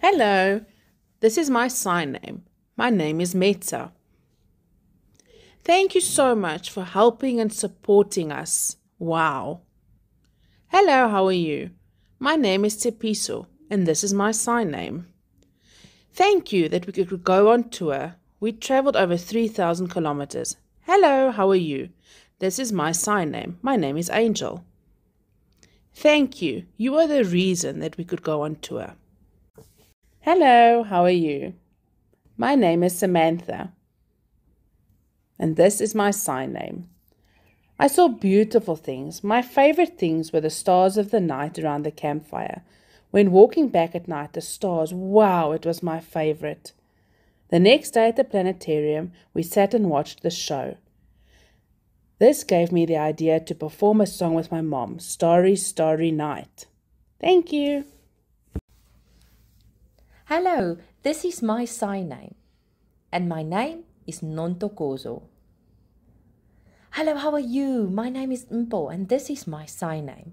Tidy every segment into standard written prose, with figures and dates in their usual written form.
Hello, this is my sign name. My name is Metsa. Thank you so much for helping and supporting us. Wow. Hello, how are you? My name is Tepiso, and this is my sign name. Thank you that we could go on tour. We traveled over 3,000 kilometers. Hello, how are you? This is my sign name. My name is Angel. Thank you. You are the reason that we could go on tour. Hello, how are you? My name is Samantha, and this is my sign name. I saw beautiful things. My favorite things were the stars of the night around the campfire. When walking back at night, the stars, wow, it was my favorite. The next day at the planetarium, we sat and watched the show. This gave me the idea to perform a song with my mom, Starry, Starry Night. Thank you. Hello, this is my sign name, and my name is Nontokozo. Hello, how are you? My name is Mpo, and this is my sign name.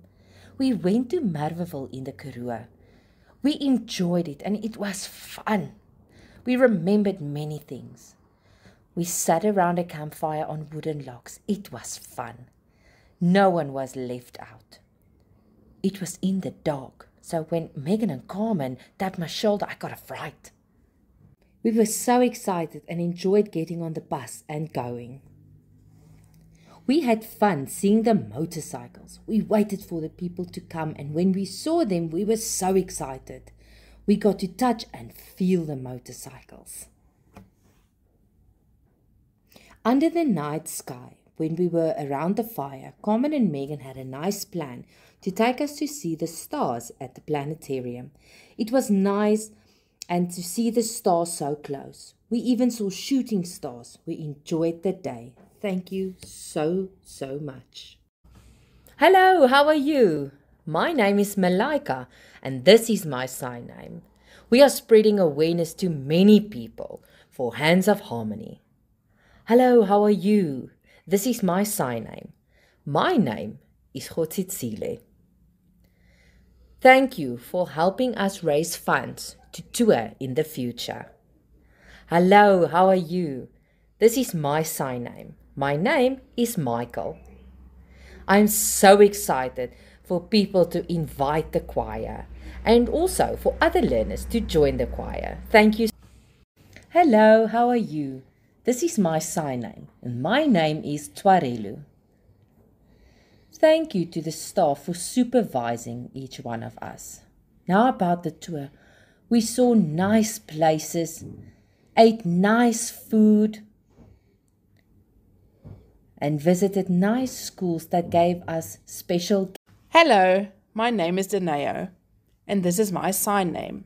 We went to Merweville in the Karoo. We enjoyed it, and it was fun. We remembered many things. We sat around a campfire on wooden logs. It was fun. No one was left out. It was in the dark, so when Megan and Carmen tapped my shoulder, I got a fright. We were so excited and enjoyed getting on the bus and going. We had fun seeing the motorcycles. We waited for the people to come, and when we saw them, we were so excited. We got to touch and feel the motorcycles. Under the night sky, when we were around the fire, Carmen and Megan had a nice plan to take us to see the stars at the planetarium. It was nice and to see the stars so close. We even saw shooting stars. We enjoyed the day. Thank you so much. Hello, how are you? My name is Malaika, and this is my sign name. We are spreading awareness to many people for Hands of Harmony. Hello, how are you? This is my sign name. My name is Gotsitsile. Thank you for helping us raise funds to tour in the future. Hello, how are you? This is my sign name. My name is Michael. I'm so excited for people to invite the choir and also for other learners to join the choir. Thank you. Hello, how are you? This is my sign name, and my name is Twarelu. Thank you to the staff for supervising each one of us. Now about the tour. We saw nice places, ate nice food, and visited nice schools that gave us special. Hello, my name is Daneo, and this is my sign name.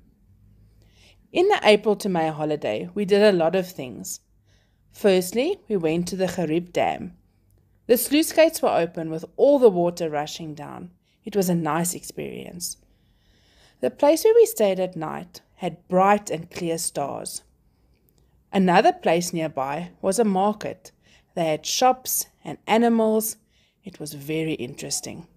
In the April to May holiday, we did a lot of things. Firstly, we went to the Gariep Dam. The sluice gates were open with all the water rushing down. It was a nice experience. The place where we stayed at night had bright and clear stars. Another place nearby was a market. They had shops and animals. It was very interesting.